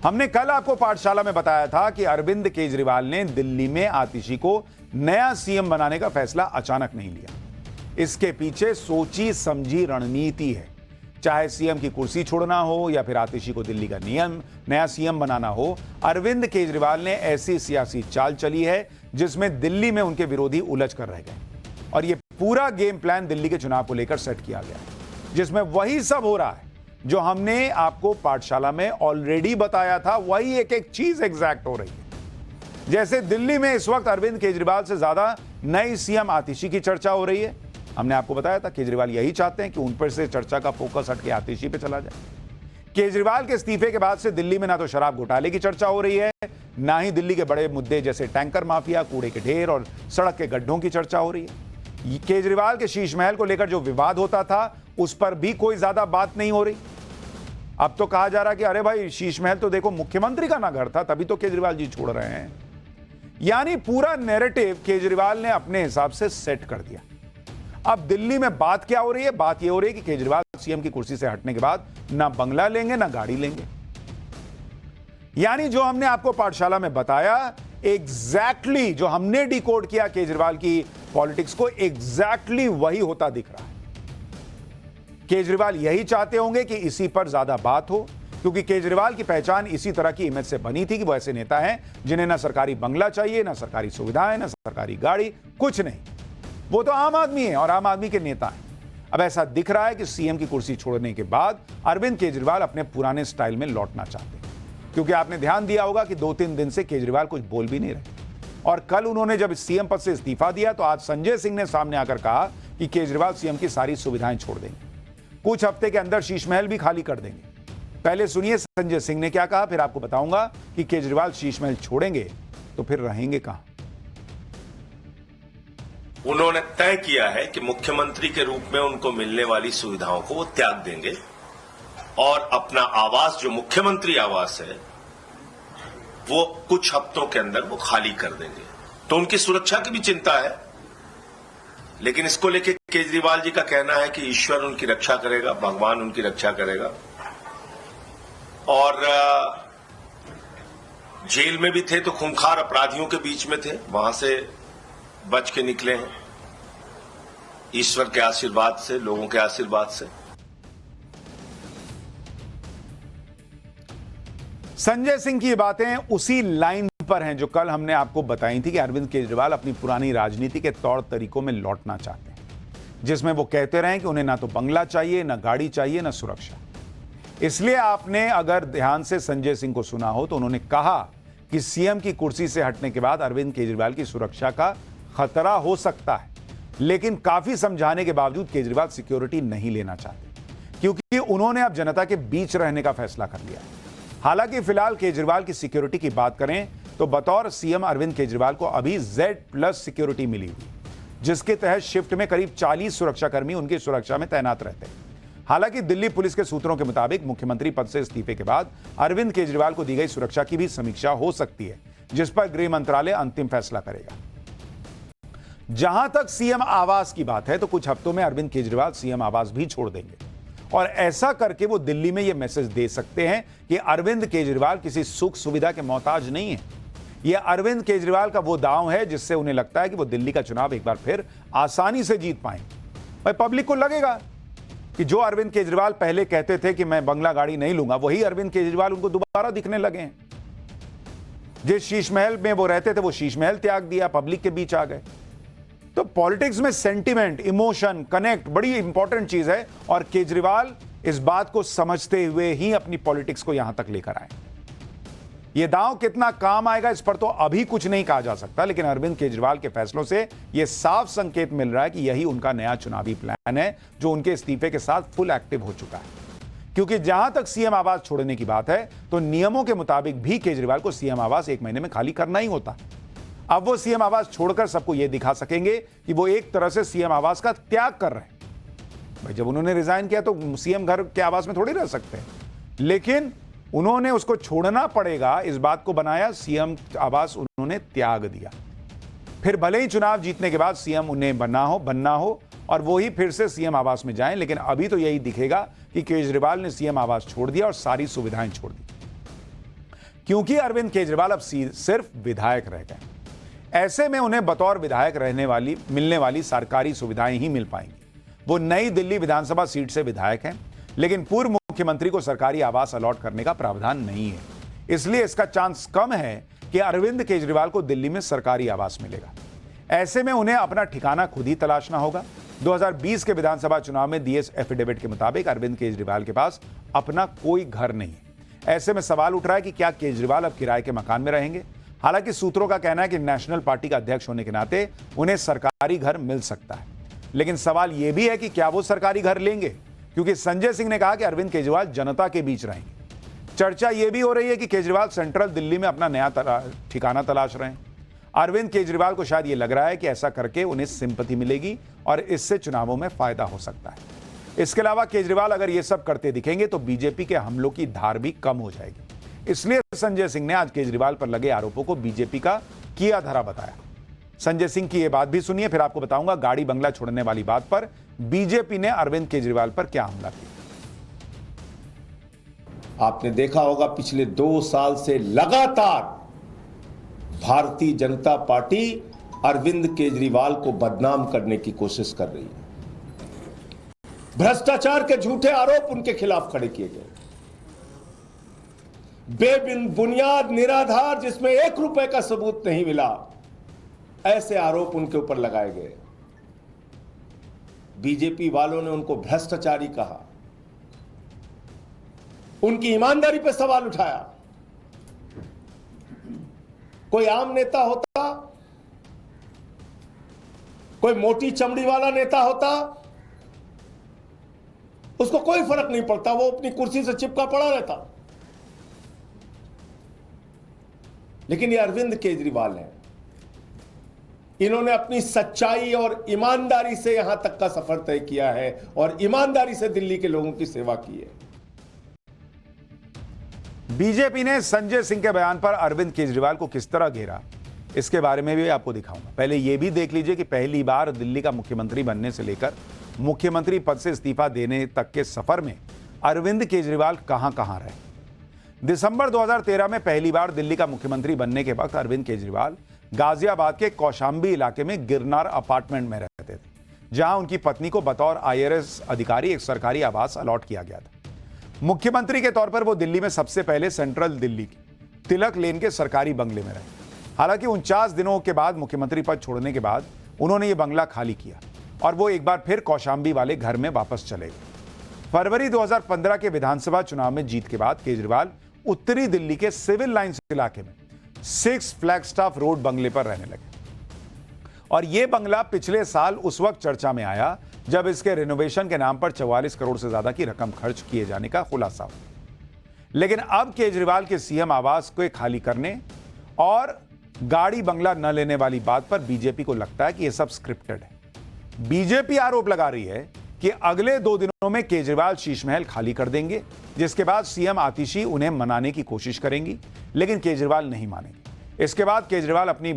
हमने कल आपको पाठशाला में बताया था कि अरविंद केजरीवाल ने दिल्ली में आतिशी को नया सीएम बनाने का फैसला अचानक नहीं लिया। इसके पीछे सोची समझी रणनीति है। चाहे सीएम की कुर्सी छोड़ना हो या फिर आतिशी को दिल्ली का नया सीएम बनाना हो, अरविंद केजरीवाल ने ऐसी सियासी चाल चली है जिसमें दिल्ली में उनके विरोधी उलझ कर रह गए और यह पूरा गेम प्लान दिल्ली के चुनाव को लेकर सेट किया गया, जिसमें वही सब हो रहा है जो हमने आपको पाठशाला में ऑलरेडी बताया था। वही एक एक चीज एग्जैक्ट हो रही है। जैसे दिल्ली में इस वक्त अरविंद केजरीवाल से ज्यादा नई सीएम आतिशी की चर्चा हो रही है। हमने आपको बताया था केजरीवाल यही चाहते हैं कि उन पर से चर्चा का फोकस हटके आतिशी पे चला जाए। केजरीवाल के इस्तीफे के बाद से दिल्ली में ना तो शराब घोटाले की चर्चा हो रही है, ना ही दिल्ली के बड़े मुद्दे जैसे टैंकर माफिया, कूड़े के ढेर और सड़क के गड्ढों की चर्चा हो रही है। केजरीवाल के शीश महल को लेकर जो विवाद होता था उस पर भी कोई ज्यादा बात नहीं हो रही। अब तो कहा जा रहा है कि अरे भाई, शीश महल तो देखो मुख्यमंत्री का ना घर था, तभी तो केजरीवाल जी छोड़ रहे हैं। यानी पूरा नैरेटिव केजरीवाल ने अपने हिसाब से सेट कर दिया। अब दिल्ली में बात क्या हो रही है? बात यह हो रही है कि केजरीवाल सीएम की कुर्सी से हटने के बाद ना बंगला लेंगे ना गाड़ी लेंगे। यानी जो हमने आपको पाठशाला में बताया, एग्जैक्टली जो हमने डिकोड किया केजरीवाल की पॉलिटिक्स को, एग्जैक्टली वही होता दिख रहा है। केजरीवाल यही चाहते होंगे कि इसी पर ज्यादा बात हो, क्योंकि केजरीवाल की पहचान इसी तरह की इमेज से बनी थी कि वो ऐसे नेता हैं जिन्हें ना सरकारी बंगला चाहिए, ना सरकारी सुविधाएं, ना सरकारी गाड़ी, कुछ नहीं। वो तो आम आदमी है और आम आदमी के नेता हैं। अब ऐसा दिख रहा है कि सीएम की कुर्सी छोड़ने के बाद अरविंद केजरीवाल अपने पुराने स्टाइल में लौटना चाहते हैं, क्योंकि आपने ध्यान दिया होगा कि 2-3 दिन से केजरीवाल कुछ बोल भी नहीं रहे। और कल उन्होंने जब सीएम पद से इस्तीफा दिया तो आज संजय सिंह ने सामने आकर कहा कि केजरीवाल सीएम की सारी सुविधाएं छोड़ देंगे, कुछ हफ्ते के अंदर शीश महल भी खाली कर देंगे। पहले सुनिए संजय सिंह ने क्या कहा, फिर आपको बताऊंगा कि केजरीवाल शीश महल छोड़ेंगे तो फिर रहेंगे कहां। उन्होंने तय किया है कि मुख्यमंत्री के रूप में उनको मिलने वाली सुविधाओं को वो त्याग देंगे और अपना आवास, जो मुख्यमंत्री आवास है, वो कुछ हफ्तों के अंदर वो खाली कर देंगे। तो उनकी सुरक्षा की भी चिंता है, लेकिन इसको लेके केजरीवाल जी का कहना है कि ईश्वर उनकी रक्षा करेगा, भगवान उनकी रक्षा करेगा। और जेल में भी थे तो खूंखार अपराधियों के बीच में थे, वहां से बच के निकले हैं ईश्वर के आशीर्वाद से, लोगों के आशीर्वाद से। संजय सिंह की बातें उसी लाइन पर हैं जो कल हमने आपको बताई थी कि अरविंद केजरीवाल अपनी पुरानी राजनीति के तौर तरीकों में लौटना चाहते हैं, जिसमें वो कहते रहे कि उन्हें ना तो बंगला चाहिए, ना गाड़ी चाहिए, ना सुरक्षा। इसलिए आपने अगर ध्यान से संजय सिंह को सुना हो तो उन्होंने कहा कि सीएम की कुर्सी से हटने के बाद अरविंद केजरीवाल की सुरक्षा का खतरा हो सकता है, लेकिन काफी समझाने के बावजूद केजरीवाल सिक्योरिटी नहीं लेना चाहते, क्योंकि उन्होंने अब जनता के बीच रहने का फैसला कर लिया है। हालांकि फिलहाल केजरीवाल की सिक्योरिटी की बात करें तो बतौर सीएम अरविंद केजरीवाल को अभी Z+ सिक्योरिटी मिली हुई, जिसके तहत शिफ्ट में करीब 40 सुरक्षाकर्मी उनकी सुरक्षा में तैनात रहते हैं। हालांकि दिल्ली पुलिस के सूत्रों के मुताबिक मुख्यमंत्री पद से इस्तीफे के बाद अरविंद केजरीवाल को दी गई सुरक्षा की भी समीक्षा हो सकती है, जिस पर गृह मंत्रालय अंतिम फैसला करेगा। जहां तक सीएम आवास की बात है तो कुछ हफ्तों में अरविंद केजरीवाल सीएम आवास भी छोड़ देंगे और ऐसा करके वो दिल्ली में यह मैसेज दे सकते हैं कि अरविंद केजरीवाल किसी सुख सुविधा के मोहताज नहीं है। यह अरविंद केजरीवाल का वो दांव है जिससे उन्हें लगता है कि वो दिल्ली का चुनाव एक बार फिर आसानी से जीत पाएंगे। भाई, पब्लिक को लगेगा कि जो अरविंद केजरीवाल पहले कहते थे कि मैं बंगला गाड़ी नहीं लूंगा, वही अरविंद केजरीवाल उनको दोबारा दिखने लगे हैं। जिस शीश महल में वो रहते थे वो शीश महल त्याग दिया, पब्लिक के बीच आ गए। तो पॉलिटिक्स में सेंटिमेंट, इमोशन, कनेक्ट बड़ी इंपॉर्टेंट चीज है और केजरीवाल इस बात को समझते हुए ही अपनी पॉलिटिक्स को यहां तक लेकर आए। यह दांव कितना काम आएगा इस पर तो अभी कुछ नहीं कहा जा सकता, लेकिन अरविंद केजरीवाल के फैसलों से यह साफ संकेत मिल रहा है कि यही उनका नया चुनावी प्लान है, जो उनके इस्तीफे के साथ फुल एक्टिव हो चुका है। क्योंकि जहां तक सीएम आवास छोड़ने की बात है तो नियमों के मुताबिक भी केजरीवाल को सीएम आवास 1 महीने में खाली करना ही होता। अब वो सीएम आवास छोड़कर सबको यह दिखा सकेंगे कि वो एक तरह से सीएम आवास का त्याग कर रहे हैं। भाई, जब उन्होंने रिजाइन किया तो सीएम घर के आवास में थोड़ी रह सकते हैं, लेकिन उन्होंने उसको छोड़ना पड़ेगा, इस बात को बनाया, सीएम आवास उन्होंने त्याग दिया। फिर भले ही चुनाव जीतने के बाद सीएम उन्हें बनना हो और वो ही फिर से सीएम आवास में जाएं, लेकिन अभी तो यही दिखेगा कि केजरीवाल ने सीएम आवास छोड़ दिया और सारी सुविधाएं छोड़ दी। क्योंकि अरविंद केजरीवाल अब सिर्फ विधायक रह गए। ऐसे में उन्हें बतौर विधायक मिलने वाली सरकारी सुविधाएं ही मिल पाएंगी। वो नई दिल्ली विधानसभा सीट से विधायक हैं, लेकिन पूर्व मुख्यमंत्री को सरकारी आवास अलॉट करने का प्रावधान नहीं है। इसलिए इसका चांस कम है कि अरविंद केजरीवाल को दिल्ली में सरकारी आवास मिलेगा। ऐसे में उन्हें अपना ठिकाना खुद ही तलाशना होगा। 2020 के विधानसभा चुनाव में दिए एफिडेविट के मुताबिक अरविंद केजरीवाल के पास अपना कोई घर नहीं है। ऐसे में सवाल उठ रहा है कि क्या केजरीवाल अब किराए के मकान में रहेंगे। हालांकि सूत्रों का कहना है कि नेशनल पार्टी का अध्यक्ष होने के नाते उन्हें सरकारी घर मिल सकता है, लेकिन सवाल यह भी है कि क्या वो सरकारी घर लेंगे, क्योंकि संजय सिंह ने कहा कि अरविंद केजरीवाल जनता के बीच रहेंगे। चर्चा यह भी हो रही है कि केजरीवाल सेंट्रल दिल्ली में अपना नया ठिकाना तलाश रहे हैं। अरविंद केजरीवाल को शायद यह लग रहा है कि ऐसा करके उन्हें सिंपैथी मिलेगी और इससे चुनावों में फायदा हो सकता है। इसके अलावा केजरीवाल अगर यह सब करते दिखेंगे तो बीजेपी के हमलों की धार भी कम हो जाएगी। इसलिए संजय सिंह ने आज केजरीवाल पर लगे आरोपों को बीजेपी का किया धरा बताया। संजय सिंह की यह बात भी सुनिए, फिर आपको बताऊंगा गाड़ी बंगला छोड़ने वाली बात पर बीजेपी ने अरविंद केजरीवाल पर क्या हमला किया। आपने देखा होगा पिछले 2 साल से लगातार भारतीय जनता पार्टी अरविंद केजरीवाल को बदनाम करने की कोशिश कर रही है। भ्रष्टाचार के झूठे आरोप उनके खिलाफ खड़े किए गए, बेबुनियाद निराधार जिसमें 1 रुपए का सबूत नहीं मिला, ऐसे आरोप उनके ऊपर लगाए गए। बीजेपी वालों ने उनको भ्रष्टाचारी कहा, उनकी ईमानदारी पर सवाल उठाया। कोई आम नेता होता, कोई मोटी चमड़ी वाला नेता होता, उसको कोई फर्क नहीं पड़ता, वो अपनी कुर्सी से चिपका पड़ा रहता। लेकिन ये अरविंद केजरीवाल हैं, इन्होंने अपनी सच्चाई और ईमानदारी से यहां तक का सफर तय किया है और ईमानदारी से दिल्ली के लोगों की सेवा की है। बीजेपी ने संजय सिंह के बयान पर अरविंद केजरीवाल को किस तरह घेरा, इसके बारे में भी आपको दिखाऊंगा। पहले यह भी देख लीजिए कि पहली बार दिल्ली का मुख्यमंत्री बनने से लेकर मुख्यमंत्री पद से इस्तीफा देने तक के सफर में अरविंद केजरीवाल कहां कहां रहे। दिसंबर 2013 में पहली बार दिल्ली का मुख्यमंत्री बनने के वक्त अरविंद केजरीवाल गाजियाबाद के कौशाम्बी इलाके में गिरनार अपार्टमेंट में रहते थे, जहां उनकी पत्नी को बतौर IRS अधिकारी एक सरकारी आवास अलॉट किया गया था। मुख्यमंत्री के तौर पर वो दिल्ली में सबसे पहले सेंट्रल दिल्ली की तिलक लेन के सरकारी बंगले में रहे। हालांकि 49 दिनों के बाद मुख्यमंत्री पद छोड़ने के बाद उन्होंने ये बंगला खाली किया और वो एक बार फिर कौशाम्बी वाले घर में वापस चले गए। फरवरी 2015 के विधानसभा चुनाव में जीत के बाद केजरीवाल उत्तरी दिल्ली के सिविल लाइंस इलाके में 6 फ्लैगस्टाफ रोड बंगले पर रहने लगे और यह बंगला पिछले साल उस वक्त चर्चा में आया जब इसके रिनोवेशन के नाम पर 44 करोड़ से ज्यादा की रकम खर्च किए जाने का खुलासा हुआ। लेकिन अब केजरीवाल के सीएम आवास को खाली करने और गाड़ी बंगला न लेने वाली बात पर बीजेपी को लगता है कि यह सब स्क्रिप्टेड है। बीजेपी आरोप लगा रही है कि अगले 2 दिनों में केजरीवाल शीश महल खाली कर देंगे, जिसके बाद सीएम आतिशी उन्हें मनाने की कोशिश करेंगी, लेकिन केजरीवाल नहीं मानेंगे। इसके बाद केजरीवाल अपनी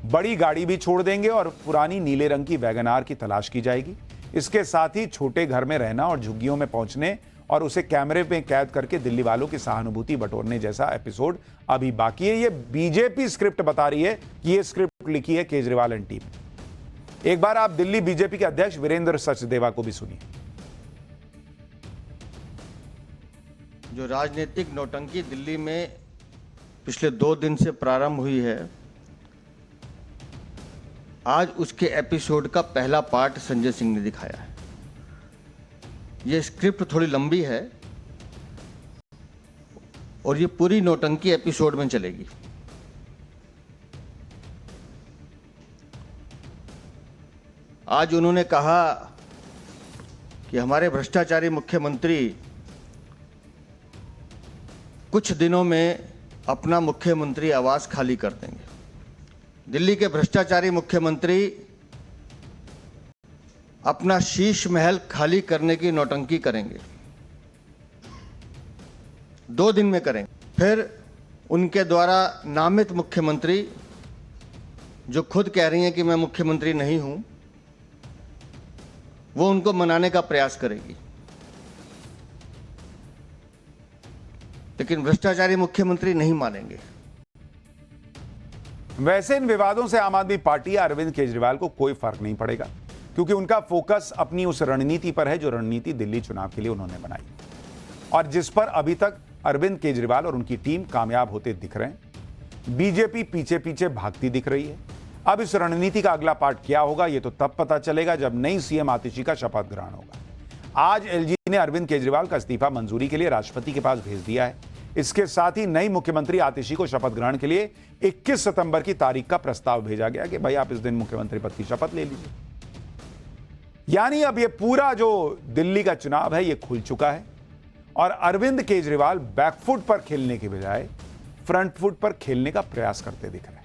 बड़ी गाड़ी भी छोड़ देंगे और पुरानी नीले रंग की वैगनार की तलाश की जाएगी। इसके साथ ही छोटे घर में रहना और झुग्गियों में पहुंचने और उसे कैमरे में कैद करके दिल्ली वालों की सहानुभूति बटोरने जैसा एपिसोड अभी बाकी है। ये बीजेपी स्क्रिप्ट बता रही है कि ये स्क्रिप्ट लिखी है केजरीवाल एंड टीम। एक बार आप दिल्ली बीजेपी के अध्यक्ष वीरेंद्र सचदेवा को भी सुनिए। जो राजनीतिक नौटंकी दिल्ली में पिछले 2 दिन से प्रारंभ हुई है, आज उसके एपिसोड का पहला पार्ट संजय सिंह ने दिखाया है। यह स्क्रिप्ट थोड़ी लंबी है और ये पूरी नौटंकी एपिसोड में चलेगी। आज उन्होंने कहा कि हमारे भ्रष्टाचारी मुख्यमंत्री कुछ दिनों में अपना मुख्यमंत्री आवास खाली कर देंगे। दिल्ली के भ्रष्टाचारी मुख्यमंत्री अपना शीश महल खाली करने की नौटंकी करेंगे, 2 दिन में करेंगे। फिर उनके द्वारा नामित मुख्यमंत्री, जो खुद कह रही हैं कि मैं मुख्यमंत्री नहीं हूं, वो उनको मनाने का प्रयास करेगी। लेकिन भ्रष्टाचारी मुख्यमंत्री नहीं मानेंगे। वैसे इन विवादों से आम आदमी पार्टी या अरविंद केजरीवाल को कोई फर्क नहीं पड़ेगा, क्योंकि उनका फोकस अपनी उस रणनीति पर है जो रणनीति दिल्ली चुनाव के लिए उन्होंने बनाई और जिस पर अभी तक अरविंद केजरीवाल और उनकी टीम कामयाब होते दिख रहे हैं। बीजेपी पीछे पीछे भागती दिख रही है। अब इस रणनीति का अगला पार्ट क्या होगा, यह तो तब पता चलेगा जब नई सीएम आतिशी का शपथ ग्रहण होगा। आज एलजी ने अरविंद केजरीवाल का इस्तीफा मंजूरी के लिए राष्ट्रपति के पास भेज दिया है। इसके साथ ही नई मुख्यमंत्री आतिशी को शपथ ग्रहण के लिए 21 सितंबर की तारीख का प्रस्ताव भेजा गया कि भाई आप इस दिन मुख्यमंत्री पद की शपथ ले लीजिए। यानी अब यह पूरा जो दिल्ली का चुनाव है यह खुल चुका है और अरविंद केजरीवाल बैकफुट पर खेलने के बजाय फ्रंट फुट पर खेलने का प्रयास करते दिख रहे हैं।